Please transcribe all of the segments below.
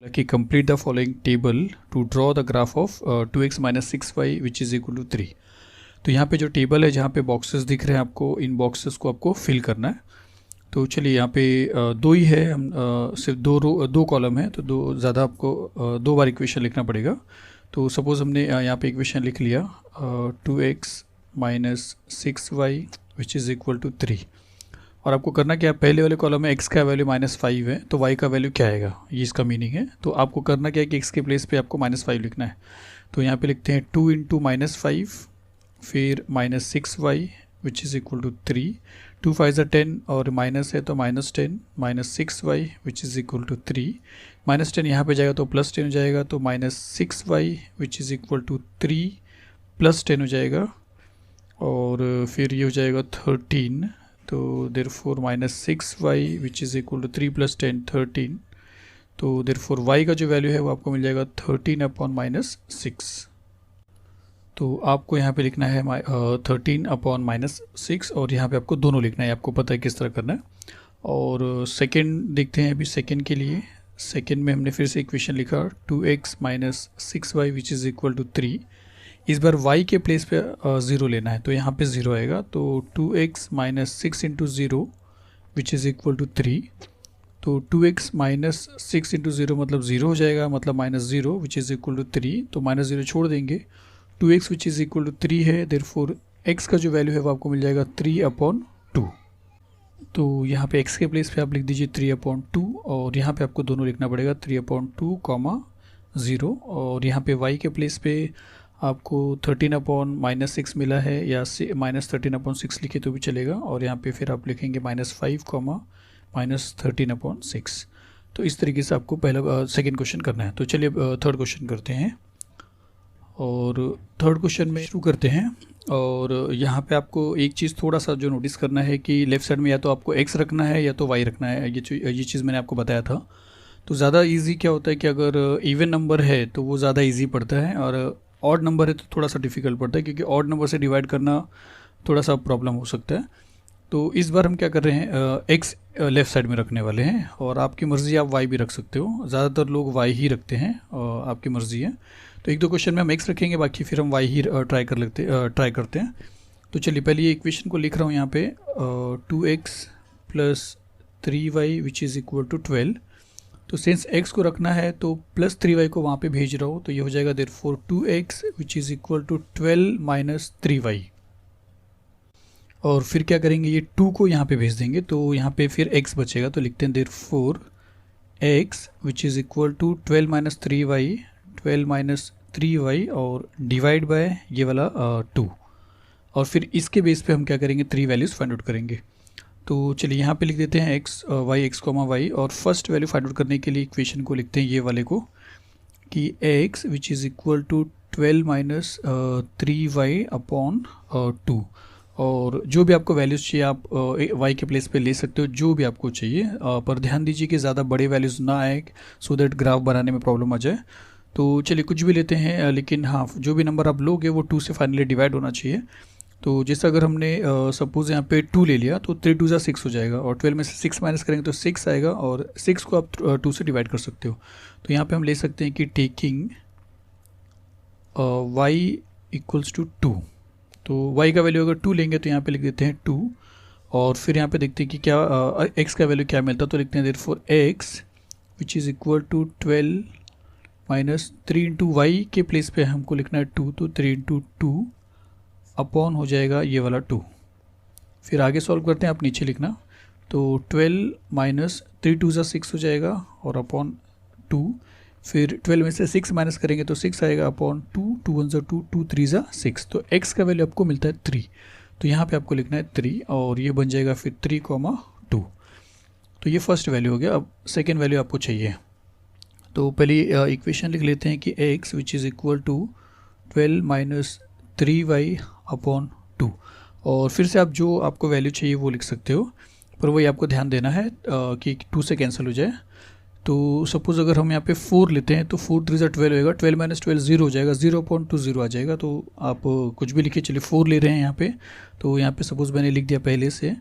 कि complete the following table to draw the graph of 2x minus 6y which is equal to 3। तो यहाँ पे जो table है जहाँ पे बॉक्सेस दिख रहे हैं आपको, इन बॉक्सेस को आपको फिल करना है। तो चलिए यहाँ पे दो ही है, हम सिर्फ दो कॉलम है तो दो ज़्यादा आपको दो बार इक्वेशन लिखना पड़ेगा। तो सपोज़ हमने यहाँ पे इक्वेशन लिख लिया 2x minus 6y which is equal to 3। और आपको करना क्या है, पहले वाले कॉलम में x का वैल्यू -5 है तो y का वैल्यू क्या आएगा, ये इसका मीनिंग है। तो आपको करना क्या है कि x के प्लेस पे आपको -5 लिखना है। तो यहाँ पे लिखते हैं 2 इंटू -5 फिर -6y which is equal to 3। 2 5 ज़ा 10 और माइनस है तो -10 -6y which is equal to 3। -10 यहाँ पे जाएगा तो +10 हो जाएगा, तो -6y which is equal to 3 +10 हो जाएगा और फिर ये हो जाएगा 13। तो therefore -6y which is equal to 3 + 10 13। तो देयरफॉर y का जो वैल्यू है वो आपको मिल जाएगा 13/-6। तो आपको यहाँ पे लिखना है 13/-6 और यहाँ पे आपको दोनों लिखना है, आपको पता है किस तरह करना है। और सेकंड देखते हैं अभी सेकंड के लिए। सेकंड में हमने फिर से इक्वेशन लिखा 2x minus 6y which is equal to 3। इस बार y के प्लेस पे 0 लेना है तो यहाँ पे 0 आएगा, तो 2x minus 6 into 0 which is equal to 3। तो 2x माइनस 6 इंटू 0 मतलब 0 हो जाएगा, मतलब -0 विच इज़ इक्वल टू 3। तो -0 छोड़ देंगे, 2x which is equal to 3 है, देयरफॉर x का जो वैल्यू है वो आपको मिल जाएगा 3/2। तो यहाँ पे x के प्लेस पे आप लिख दीजिए 3/2 और यहाँ पे आपको दोनों लिखना पड़ेगा 3/2, 0। और यहाँ पे y के प्लेस पे आपको 13/-6 मिला है या -13/6 लिखे तो भी चलेगा। और यहाँ पे फिर आप लिखेंगे -5, -13/6। तो इस तरीके से आपको पहला सेकंड क्वेश्चन करना है। तो चलिए थर्ड क्वेश्चन करते हैं। और थर्ड क्वेश्चन में शुरू करते हैं। और यहाँ पे आपको एक चीज़ थोड़ा सा जो नोटिस करना है कि लेफ़्ट साइड में या तो आपको x रखना है या तो y रखना है। ये चीज़ मैंने आपको बताया था। तो ज़्यादा इजी क्या होता है कि अगर इवन नंबर है तो वो ज़्यादा इजी पड़ता है और ऑड नंबर है तो थोड़ा सा डिफ़िकल्ट पड़ता है, क्योंकि ऑड नंबर से डिवाइड करना थोड़ा सा प्रॉब्लम हो सकता है। तो इस बार हम क्या कर रहे हैं, x लेफ़्ट साइड में रखने वाले हैं और आपकी मर्ज़ी, आप y भी रख सकते हो। ज़्यादातर लोग y ही रखते हैं, आपकी मर्ज़ी है। तो एक दो क्वेश्चन में हम x रखेंगे, बाकी फिर हम y ही ट्राई करते हैं। तो चलिए पहले ये इक्वेशन को लिख रहा हूँ यहाँ पे 2x + 3y which is equal to 12। तो सिंस x को रखना है तो +3y को वहाँ पे भेज रहा हूँ, तो ये हो जाएगा therefore 2x which is equal to 12 - 3y। और फिर क्या करेंगे, ये 2 को यहाँ पे भेज देंगे तो यहाँ पे फिर x बचेगा, तो लिखते हैं therefore x which is equal to 12 - 3y, 12 - 3y और डिवाइड बाय ये वाला 2। और फिर इसके बेस पे हम क्या करेंगे, 3 वैल्यूज़ फाइंड आउट करेंगे। तो चलिए यहाँ पे लिख देते हैं x y और फर्स्ट वैल्यू फाइंड आउट करने के लिए इक्वेशन को लिखते हैं ये वाले को कि x which is equal to 12 - 3y/2। और जो भी आपको वैल्यूज़ चाहिए आप y के प्लेस पे ले सकते हो, जो भी आपको चाहिए। पर ध्यान दीजिए कि ज़्यादा बड़े वैल्यूज़ ना आए, सो दैट ग्राफ बनाने में प्रॉब्लम आ जाए। तो चलिए कुछ भी लेते हैं, लेकिन हाँ जो भी नंबर आप लोगे वो 2 से फाइनली डिवाइड होना चाहिए। तो जैसे अगर हमने सपोज़ यहाँ पे 2 ले लिया तो 3 2 ज़ा 6 हो जाएगा और 12 में से 6 माइनस करेंगे तो 6 आएगा और 6 को आप 2 से डिवाइड कर सकते हो। तो यहाँ पे हम ले सकते हैं कि टेकिंग y इक्वल्स टू 2। तो y का वैल्यू अगर 2 लेंगे तो यहाँ पे लिख देते हैं 2 और फिर यहाँ पे देखते हैं कि क्या x का वैल्यू क्या मिलता है। तो लिखते हैं therefore x which is equal to 12 - 3 into y के प्लेस पे हमको लिखना है 2, तो 3 इंटू 2 अपॉन हो जाएगा ये वाला 2। फिर आगे सॉल्व करते हैं, आप नीचे लिखना। तो 12 माइनस 3 2 ज़ा 6 हो जाएगा और अपॉन 2। फिर 12 में से 6 माइनस करेंगे तो 6 आएगा अपॉन 2, 2 1 ज़ा 2, 2 3 ज़ा 6। तो x का वैल्यू आपको मिलता है 3, तो यहाँ पे आपको लिखना है 3 और ये बन जाएगा फिर 3,2। तो ये फर्स्ट वैल्यू हो गया। अब सेकेंड वैल्यू आपको चाहिए, तो पहले इक्वेशन लिख लेते हैं कि x which is equal to 12 - 3y/2। और फिर से आप जो आपको वैल्यू चाहिए वो लिख सकते हो, पर वही आपको ध्यान देना है कि 2 से कैंसिल हो जाए। तो सपोज़ अगर हम यहाँ पे 4 लेते हैं तो 4 3 ज़ा 12 होएगा, 12 - 12 0 हो जाएगा, 0/2 0 आ जाएगा। तो आप कुछ भी लिखिए, चलिए 4 ले रहे हैं यहाँ पे। तो यहाँ पे सपोज़ मैंने लिख दिया पहले से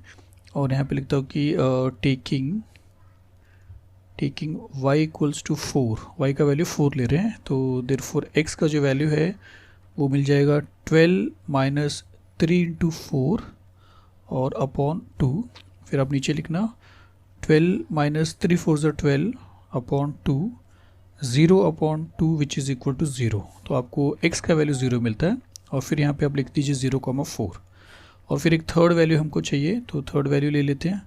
और यहाँ पे लिखता हूँ कि taking taking y equals to 4, y का वैल्यू 4 ले रहे हैं, तो देयरफॉर x का जो वैल्यू है वो मिल जाएगा 12 माइनस 3 इंटू 4 और अपॉन 2। फिर आप नीचे लिखना 12 माइनस 3 4 ज़ा 12 upon 2, 0 upon 2 which is equal to 0। तो आपको x का वैल्यू 0 मिलता है और फिर यहाँ पे आप लिख दीजिए 0,4 और फिर एक थर्ड वैल्यू हमको चाहिए, तो थर्ड वैल्यू ले लेते हैं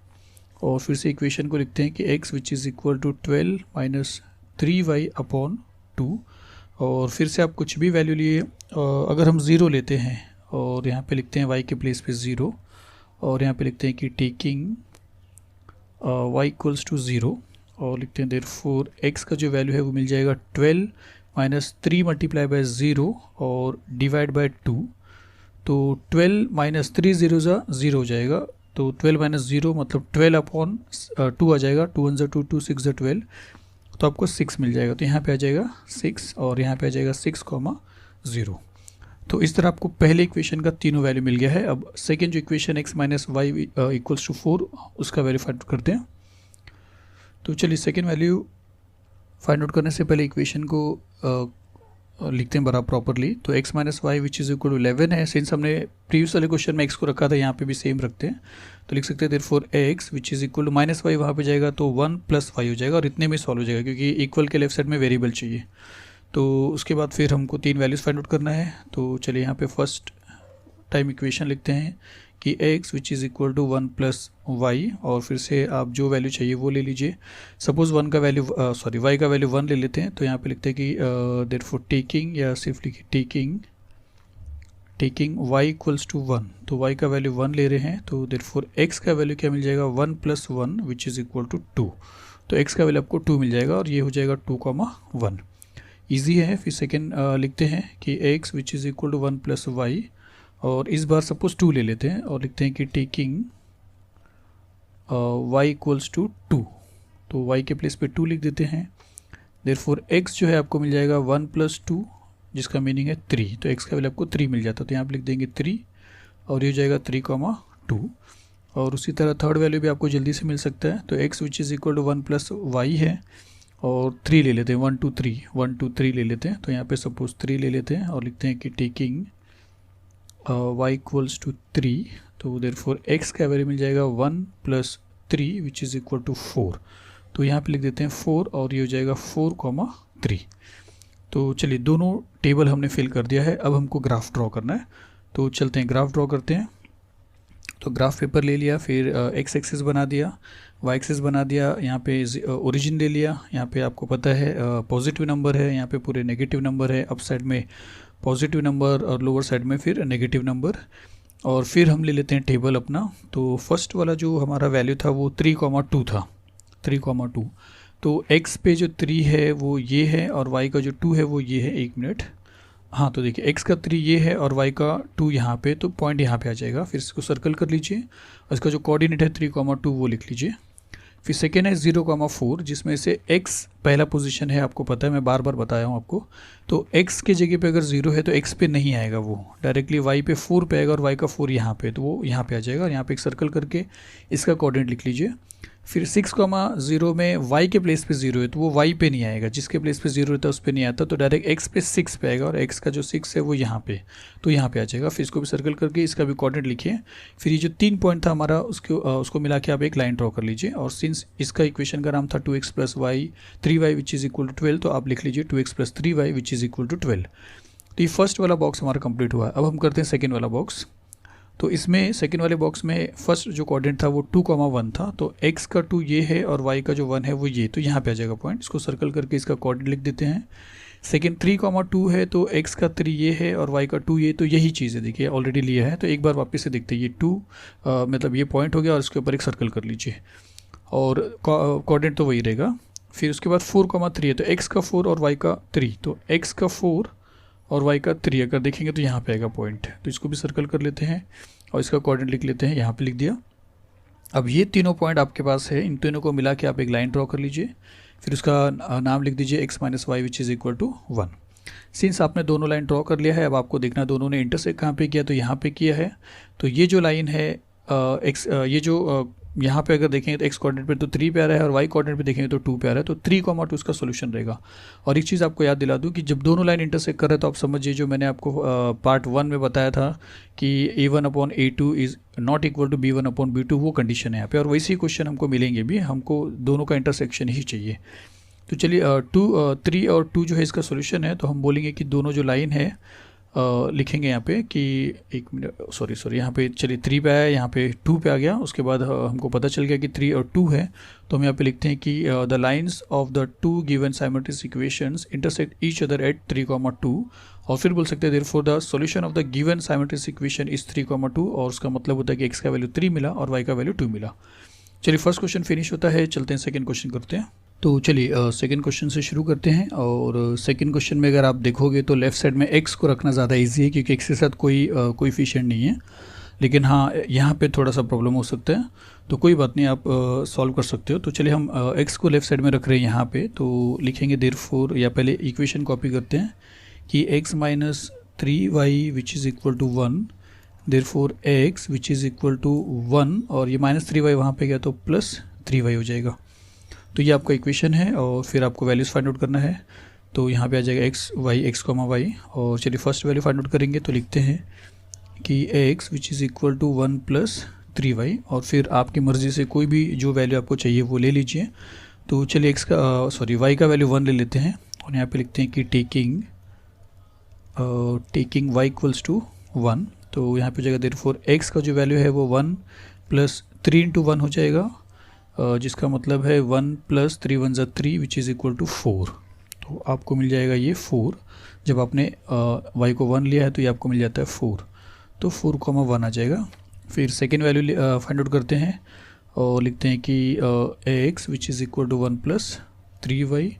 और फिर से इक्वेशन को लिखते हैं कि x which is equal to 12 minus 3y upon 2। और फिर से आप कुछ भी वैल्यू लिए, अगर हम 0 लेते हैं और यहाँ पे लिखते हैं y के प्लेस पे 0 और यहाँ पे लिखते हैं कि टेकिंग y इक्वल्स टू 0 और लिखते हैं देयरफॉर x का जो वैल्यू है वो मिल जाएगा 12 माइनस 3 मल्टीप्लाई बाय 0 और डिवाइड बाय 2। तो 12 माइनस 3 0 ज़ा 0 हो जाएगा, तो 12 माइनस 0 मतलब 12 अपॉन 2 आ जाएगा, 2 1 ज़ा 2 2 6 ज़ा 12, तो आपको 6 मिल जाएगा। तो यहाँ पे आ जाएगा 6 और यहाँ पे आ जाएगा 6,0। तो इस तरह आपको पहले इक्वेशन का तीनों वैल्यू मिल गया है। अब सेकेंड जो equation x minus y equals to 4 उसका वैल्यू फाइंड आउट करते हैं। तो चलिए सेकेंड वैल्यू फाइंड आउट करने से पहले इक्वेशन को लिखते हैं बड़ा प्रॉपरली। तो x minus y which is equal to 11 है। सिंस हमने प्रीवियस वाले क्वेश्चन में x को रखा था, यहाँ पे भी सेम रखते हैं, तो लिख सकते हैं therefore x which is equal to minus y, वहाँ पे जाएगा तो 1 प्लस वाई हो जाएगा और इतने में सॉल्व हो जाएगा क्योंकि इक्वल के लेफ्ट साइड में वेरिएबल चाहिए। तो उसके बाद फिर हमको तीन वैल्यूज़ फाइंड आउट करना है। तो चलिए यहाँ पे फर्स्ट टाइम इक्वेशन लिखते हैं कि x which is equal to 1 plus y और फिर से आप जो वैल्यू चाहिए वो ले लीजिए। सपोज़ y का वैल्यू 1 ले लेते हैं, तो यहाँ पे लिखते हैं कि देयरफॉर टेकिंग, या सिर्फ लिखिए टेकिंग y इक्वल्स टू 1, तो y का वैल्यू 1 ले रहे हैं, तो देयरफॉर x का वैल्यू क्या मिल जाएगा 1 plus 1 which is equal to 2। तो x का वैल्यू आपको 2 मिल जाएगा और ये हो जाएगा 2,1। ईजी है। फिर सेकेंड लिखते हैं कि x which is equal to 1 plus y और इस बार सपोज 2 ले लेते हैं और लिखते हैं कि टेकिंग y इक्वल्स टू 2, तो y के प्लेस पे 2 लिख देते हैं। देयरफॉर x जो है आपको मिल जाएगा 1 प्लस 2 जिसका मीनिंग है 3, तो x का वैल्यू आपको 3 मिल जाता है, तो यहाँ पे लिख देंगे 3 और ये हो जाएगा 3,2। और उसी तरह थर्ड वैल्यू भी आपको जल्दी से मिल सकता है। तो x which is equal to 1 plus y है और 3 ले लेते हैं, 1 2 3 ले लेते हैं, तो यहाँ पे सपोज 3 ले लेते हैं और लिखते हैं कि टेकिंग y इक्वल्स टू 3, तो देयरफॉर x का वैल्यू मिल जाएगा 1 plus 3 which is equal to 4। तो यहाँ पे लिख देते हैं 4 और ये हो जाएगा 4,3। तो चलिए दोनों टेबल हमने फिल कर दिया है, अब हमको ग्राफ ड्रॉ करना है। तो चलते हैं ग्राफ ड्रॉ करते हैं। तो ग्राफ पेपर ले लिया, फिर x एक्सिस बना दिया, y एक्सिस बना दिया, यहाँ पे ओरिजिन ले लिया, यहाँ पे आपको पता है पॉजिटिव नंबर है, यहाँ पे पूरे नेगेटिव नंबर है, अप साइड में पॉजिटिव नंबर और लोअर साइड में फिर नेगेटिव नंबर। और फिर हम ले लेते हैं टेबल अपना। तो फर्स्ट वाला जो हमारा वैल्यू था वो 3,2 था, 3,2। तो x पे जो 3 है वो ये है और y का जो 2 है वो ये है। एक मिनट, हाँ, तो देखिए x का 3 ये है और y का 2 यहाँ पे, तो पॉइंट यहाँ पे आ जाएगा। फिर इसको सर्कल कर लीजिए और इसका जो कोऑर्डिनेट है 3,2 वो लिख लीजिए। फिर सेकेंड है 0,4 जिसमें से x पहला पोजीशन है, आपको पता है, मैं बार बार बताया हूँ आपको। तो x के जगह पे अगर 0 है तो x पे नहीं आएगा, वो डायरेक्टली y पे 4 पे आएगा और y का 4 यहाँ पे, तो वो यहाँ पे आ जाएगा। यहाँ पे एक सर्कल करके इसका कोऑर्डिनेट लिख लीजिए। फिर 6,0 में y के प्लेस पे 0 है तो वो y पे नहीं आएगा, जिसके प्लेस पे 0 रहता है उस पे नहीं आता, तो डायरेक्ट x पे 6 पे आएगा और x का जो 6 है वो यहाँ पे, तो यहाँ पे आ जाएगा। फिर इसको भी सर्कल करके इसका भी कोऑर्डिनेट लिखिए। फिर ये जो 3 पॉइंट था हमारा उसको मिला के आप एक लाइन ड्रॉ कर लीजिए। और सिंस इसका इक्वेशन का नाम था 2x plus y 3y which is equal to 12, तो आप लिख लीजिए 2x plus 3y which is equal to 12। तो ये फर्स्ट वाला बॉक्स हमारा कंप्लीट हुआ। अब हम करते हैं सेकेंड वाला बॉक्स। तो इसमें सेकेंड वाले बॉक्स में फर्स्ट जो कोऑर्डिनेट था वो 2,1 था, तो x का 2 ये है और y का जो 1 है वो ये, तो यहाँ पे आ जाएगा पॉइंट। इसको सर्कल करके इसका कोऑर्डिनेट लिख देते हैं। सेकेंड 3,2 है तो x का 3 ये है और y का 2 ये, तो यही चीज़ है, देखिए ऑलरेडी लिया है। तो एक बार वापस से देखते हैं, ये 2 मतलब ये पॉइंट हो गया और इसके ऊपर एक सर्कल कर लीजिए और कोऑर्डिनेट तो वही रहेगा। फिर उसके बाद 4,3 है तो x का 4 और y का 3, तो x का 4 और y का 3 अगर देखेंगे तो यहाँ पे आएगा पॉइंट, तो इसको भी सर्कल कर लेते हैं और इसका कोऑर्डिनेट लिख लेते हैं, यहाँ पे लिख दिया। अब ये तीनों पॉइंट आपके पास है, इन तीनों को मिला के आप एक लाइन ड्रॉ कर लीजिए। फिर उसका नाम लिख दीजिए x minus y which is equal to 1। Since आपने दोनों लाइन ड्रॉ कर लिया है, अब आपको देखना दोनों ने इंटरसेक्ट कहाँ पे किया, तो यहाँ पे किया है। तो ये जो लाइन है ये जो यहाँ पे अगर देखेंगे तो एक्स कोऑर्डिनेट पे तो 3 पे आ रहा है और वाई कोऑर्डिनेट पे देखेंगे तो 2 पे आ रहा है, तो 3,2 इसका सोल्यूशन रहेगा। और एक चीज़ आपको याद दिला दूँ कि जब दोनों लाइन इंटरसेक्ट कर रहे हैं तो आप समझिए जो मैंने आपको पार्ट 1 में बताया था कि A1/A2 is not equal to B1/B2, वो कंडीशन है यहाँ पे, और वैसे ही क्वेश्चन हमको मिलेंगे भी, हमको दोनों का इंटरसेक्शन ही चाहिए। तो चलिए 3 और 2 जो है इसका सोल्यूशन है, तो हम बोलेंगे कि दोनों जो लाइन है लिखेंगे यहाँ पे कि एक मिनट, सॉरी यहाँ पे चलिए 3 पे आया, यहाँ पे 2 पे आ गया, उसके बाद हमको पता चल गया कि 3 और 2 है, तो हम यहाँ पे लिखते हैं कि the lines of the 2 given simultaneous equations intersect each other at 3,2, और फिर बोल सकते हैं therefore the solution of the given simultaneous equation is 3,2, और उसका मतलब होता है कि x का वैल्यू 3 मिला और y का वैल्यू 2 मिला। चलिए फर्स्ट क्वेश्चन फिनिश होता है, चलते हैं सेकंड क्वेश्चन करते हैं। तो चलिए सेकंड क्वेश्चन से शुरू करते हैं, और सेकंड क्वेश्चन में अगर आप देखोगे तो लेफ़्ट साइड में x को रखना ज़्यादा इजी है क्योंकि x के साथ कोई कोएफिशिएंट नहीं है, लेकिन हाँ यहाँ पे थोड़ा सा प्रॉब्लम हो सकता है, तो कोई बात नहीं, आप सॉल्व कर सकते हो। तो चलिए हम x को लेफ़्ट साइड में रख रहे हैं यहाँ पे, तो लिखेंगे देयरफॉर, या पहले इक्वेशन कॉपी करते हैं कि x minus 3y which is equal to 1, therefore x which is equal to 1, और ये माइनस 3y वहाँ पे गया तो प्लस 3y हो जाएगा। तो ये आपका इक्वेशन है, और फिर आपको वैल्यूज़ फाइंड आउट करना है। तो यहाँ पे आ जाएगा x y, और चलिए फर्स्ट वैल्यू फाइंड आउट करेंगे, तो लिखते हैं कि x which is equal to 1 plus 3y, और फिर आपकी मर्ज़ी से कोई भी जो वैल्यू आपको चाहिए वो ले लीजिए। तो चलिए y का वैल्यू 1 ले लेते हैं, और यहाँ पे लिखते हैं कि टेकिंग y इक्वल्स टू 1, तो यहाँ पे हो जाएगा देयरफॉर x का जो वैल्यू है वो 1 प्लस 3 इंटू 1 हो जाएगा, जिसका मतलब है 1 प्लस 3 1 ज़ा 3 विच इज़ इक्वल टू 4। तो आपको मिल जाएगा ये 4, जब आपने y को 1 लिया है तो ये आपको मिल जाता है 4, तो 4,1 आ जाएगा। फिर सेकेंड वैल्यू फाइंड आउट करते हैं, और लिखते हैं कि x which is equal to 1 plus 3y,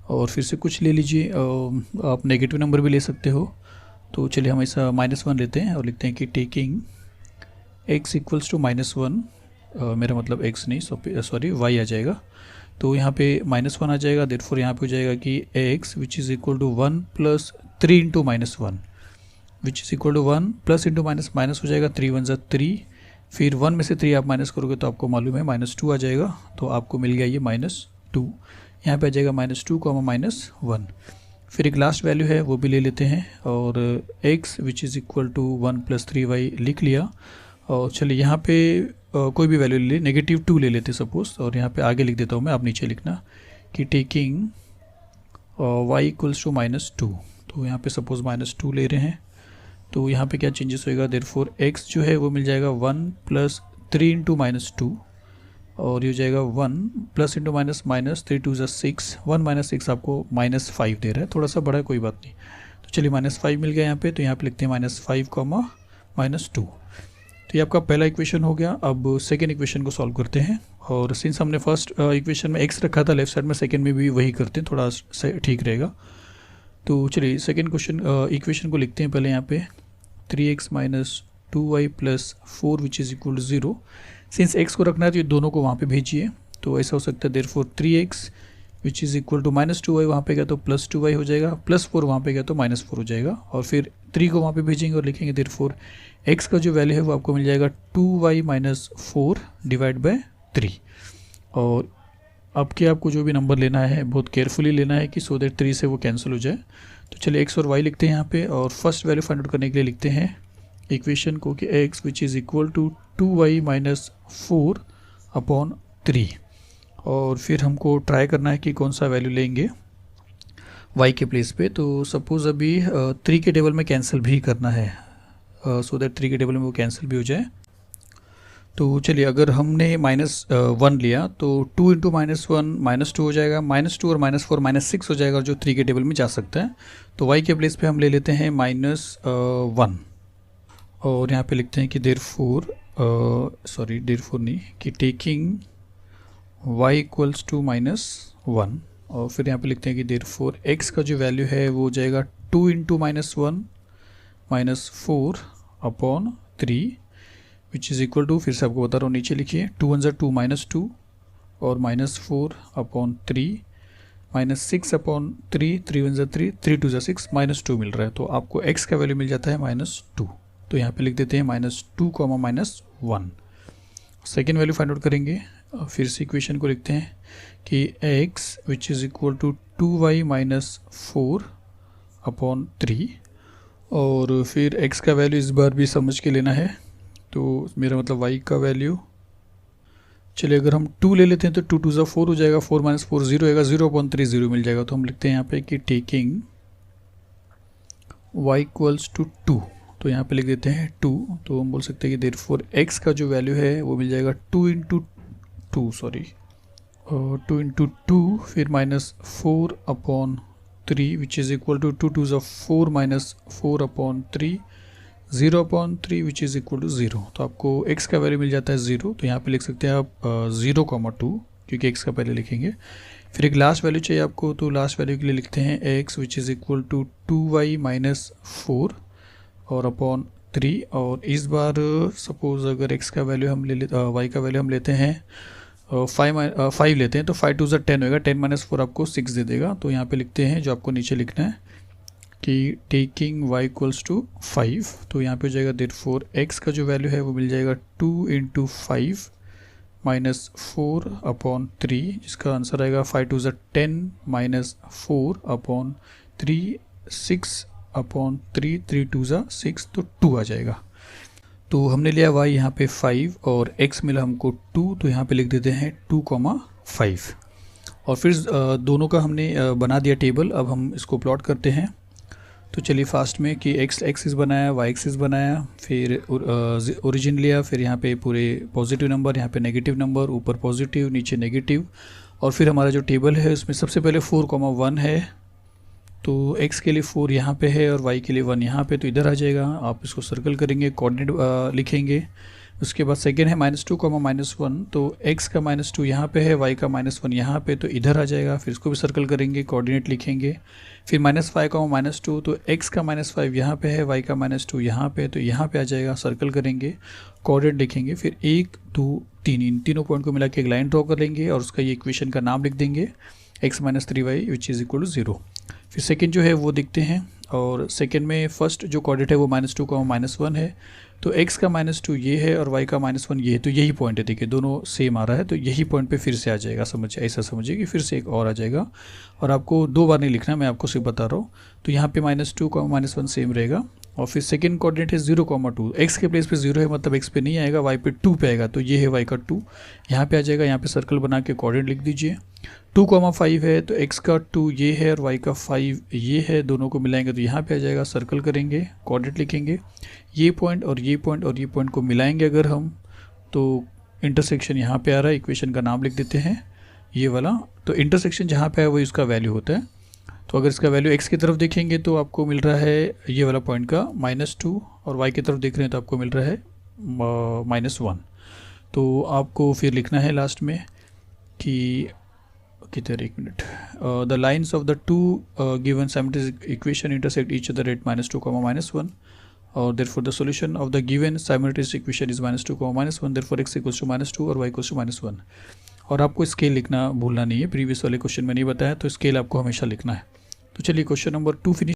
और फिर से कुछ ले लीजिए, आप नेगेटिव नंबर भी ले सकते हो। तो चलिए हम ऐसा -1 लेते हैं, और लिखते हैं कि टेकिंग x इक्वल्स टू -1, मेरा मतलब x नहीं, सॉरी y आ जाएगा, तो यहाँ पे -1 आ जाएगा, देयरफॉर यहाँ पे हो जाएगा कि x which is equal to 1 plus 3 into -1 which is equal to 1 plus into minus हो जाएगा, 3 1 ज़ा 3, फिर 1 में से 3 आप माइनस करोगे तो आपको मालूम है -2 आ जाएगा, तो आपको मिल गया ये -2, यहाँ पे आ जाएगा -2, -1। फिर एक लास्ट वैल्यू है वो भी ले लेते हैं, और x which is equal to 1 plus 3y लिख लिया, और चलिए यहाँ पे कोई भी वैल्यू ले ली, -2 ले लेते सपोज, और यहाँ पे आगे लिख देता हूँ मैं, आप नीचे लिखना कि टेकिंग y इक्वल्स टू -2, तो यहाँ पे सपोज -2 ले रहे हैं, तो यहाँ पे क्या चेंजेस होएगा, देयरफॉर x जो है वो मिल जाएगा 1 प्लस 3 इंटू -2, और ये हो जाएगा 1 प्लस इंटू माइनस 3 2 ज़ा 6, 1 - 6 आपको -5 दे रहा है, थोड़ा सा बड़ा है, कोई बात नहीं। तो चलिए -5 मिल गया यहाँ पे, तो यहाँ पे लिखते हैं -5, -2। तो ये आपका पहला इक्वेशन हो गया। अब सेकेंड इक्वेशन को सॉल्व करते हैं, और सिंस हमने फर्स्ट इक्वेशन में x रखा था लेफ्ट साइड में, सेकेंड में भी वही करते हैं, थोड़ा ठीक रहेगा। तो चलिए सेकेंड क्वेश्चन इक्वेशन को लिखते हैं पहले यहाँ पे 3x minus 2y plus 4 which is equal to 0। Since x को रखना है तो ये दोनों को वहाँ पे भेजिए, तो ऐसा हो सकता है therefore 3x which is equal to -2y वहाँ पे गया तो +2y हो जाएगा, +4 वहाँ पे गया तो -4 हो जाएगा, और फिर 3 को वहाँ पे भेजेंगे और लिखेंगे देयरफॉर x का जो वैल्यू है वो आपको मिल जाएगा 2y - 4 डिवाइड बाय 3। और अब क्या आपको जो भी नंबर लेना है बहुत केयरफुली लेना है कि सो दैट 3 से वो कैंसिल हो जाए। तो चलिए x और y लिखते हैं यहाँ पे, और फर्स्ट वैल्यू फाइंड आउट करने के लिए लिखते हैं इक्वेशन को कि x which is equal to 2y - 4 upon 3, और फिर हमको ट्राई करना है कि कौन सा वैल्यू लेंगे y के प्लेस पे। तो सपोज़ अभी 3 के टेबल में कैंसिल भी करना है, सो दैट 3 के टेबल में वो कैंसिल भी हो जाए। तो चलिए अगर हमने -1 लिया तो 2 इंटू -1 -2 हो जाएगा, -2 और -4 -6 हो जाएगा, जो 3 के टेबल में जा सकता है। तो y के प्लेस पे हम ले लेते हैं -1, और यहाँ पे लिखते हैं कि देयरफॉर नहीं, कि टेकिंग y इक्वल्स टू -1, और फिर यहाँ पे लिखते हैं कि देयरफॉर x का जो वैल्यू है वो हो जाएगा 2 into -1 -4 upon 3 which is equal to, फिर से आपको बता रहा हूँ नीचे लिखिए, 2 1 ज़ा 2 -2 और -4 अपॉन 3 -6 अपॉन 3, 3 1 ज़ा 3, 3 2 ज़ा 6, -2 मिल रहा है। तो आपको x का वैल्यू मिल जाता है -2, तो यहाँ पे लिख देते हैं -2, -1, सेकेंड वैल्यू फाइंड आउट करेंगे। फिर से इक्वेशन को लिखते हैं कि x which is equal to 2y minus 4/3, और फिर x का वैल्यू इस बार भी समझ के लेना है। तो मेरा मतलब y का वैल्यू, चलिए अगर हम 2 ले लेते हैं तो 2 2 ज़ा 4 हो जाएगा, 4 माइनस 4 0 आएगा, 0/3 0 मिल जाएगा। तो हम लिखते हैं यहाँ पे कि टेकिंग y इक्वल्स टू 2, तो यहाँ पे लिख देते हैं 2। तो हम बोल सकते हैं कि देयरफॉर x का जो वैल्यू है वो मिल जाएगा 2 इंटू 2 फिर minus 4/3 which is equal to 2 2 ज़ा 4 minus 4/3 0/3 which is equal to 0। तो आपको x का वैल्यू मिल जाता है 0। तो यहाँ पे लिख सकते हैं आप 0,2, क्योंकि x का पहले लिखेंगे। फिर एक लास्ट वैल्यू चाहिए आपको, तो लास्ट वैल्यू के लिए लिखते हैं x which is equal to 2y minus 4 और अपॉन 3। और इस बार सपोज अगर x का वैल्यू हम y का वैल्यू हम लेते हैं 5 लेते हैं, तो 5 2 ज़ा 10 होएगा, 10 माइनस 4 आपको 6 दे देगा। तो यहाँ पे लिखते हैं जो आपको नीचे लिखना है कि टेकिंग y इक्वल्स टू 5, तो यहाँ पे हो जाएगा देयरफॉर x का जो वैल्यू है वो मिल जाएगा 2 इंटू 5 माइनस 4/3, जिसका आंसर आएगा 5 2 ज़ा 10 माइनस 4/3 6/3 3 2 ज़ा 6, तो 2 आ जाएगा। तो हमने लिया y यहाँ पे 5 और x मिला हमको 2, तो यहाँ पे लिख देते हैं 2,5। और फिर दोनों का हमने बना दिया टेबल। अब हम इसको प्लॉट करते हैं। तो चलिए फास्ट में कि x एक्सिस बनाया, y एक्सिस बनाया, फिर ओरिजिन लिया, फिर यहाँ पे पूरे पॉजिटिव नंबर, यहाँ पे नेगेटिव नंबर, ऊपर पॉजिटिव नीचे नेगेटिव। और फिर हमारा जो टेबल है उसमें सबसे पहले 4,1 है, तो x के लिए 4 यहाँ पे है और y के लिए 1 यहाँ पे, तो इधर आ जाएगा। आप इसको सर्कल करेंगे, कोऑर्डिनेट लिखेंगे। उसके बाद सेकेंड है -2, -1, तो x का -2 यहाँ पे है, y का -1 यहाँ पे, तो इधर आ जाएगा। फिर इसको भी सर्कल करेंगे, कोऑर्डिनेट लिखेंगे। फिर -5, -2, तो x का -5 यहाँ पे है, y का -2 यहाँ पे, तो यहाँ पे आ जाएगा। सर्कल करेंगे, कोऑर्डिनेट लिखेंगे। फिर 1 2 3 इन तीनों पॉइंट को मिला के एक लाइन ड्रॉ कर लेंगे और उसका ये इक्वेशन का नाम लिख देंगे, x - 3y which is equal to 0। फिर सेकेंड जो है वो देखते हैं, और सेकेंड में फर्स्ट जो कोऑर्डिनेट है वो -2, -1 है, तो x का -2 ये है और y का -1 ये है, तो यही पॉइंट है। देखिए दोनों सेम आ रहा है, तो यही पॉइंट पे फिर से आ जाएगा। समझिए, ऐसा समझिए कि फिर से एक और आ जाएगा, और आपको 2 बार नहीं लिखना, मैं आपको सिर्फ बता रहा हूँ। तो यहाँ पे -2, -1 सेम रहेगा। और फिर सेकेंड कोऑर्डिनेट है 0,2, x के प्लेस पे 0 है, मतलब x पे नहीं आएगा, y पे 2 पे आएगा, तो ये है y का 2 यहाँ पे आ जाएगा। यहाँ पे सर्कल बना के कोऑर्डिनेट लिख दीजिए। 2,5 है, तो x का 2 ये है और y का 5 ये है, दोनों को मिलाएंगे तो यहाँ पे आ जाएगा। सर्कल करेंगे, कोऑर्डिनेट लिखेंगे, ये पॉइंट और ये पॉइंट और ये पॉइंट को मिलाएंगे अगर हम, तो इंटरसेक्शन यहाँ पे आ रहा है। इक्वेशन का नाम लिख देते हैं ये वाला। तो इंटरसेक्शन जहाँ पे है वही उसका वैल्यू होता है। तो अगर इसका वैल्यू x की तरफ देखेंगे तो आपको मिल रहा है ये वाला पॉइंट का -2, और y की तरफ देख रहे हैं तो आपको मिल रहा है -1। तो आपको फिर लिखना है लास्ट में कि किधर, एक minute, the lines of the two given simultaneous equation intersect each other at -2, -1, और therefore the solution of the given simultaneous equation is -2, -1, therefore x equals to -2 और y equals to -1। और आपको स्केल लिखना भूलना नहीं है, प्रीवियस वाले question में नहीं बताया, तो स्केल आपको हमेशा लिखना है। तो चलिए क्वेश्चन नंबर 2 फिनिश।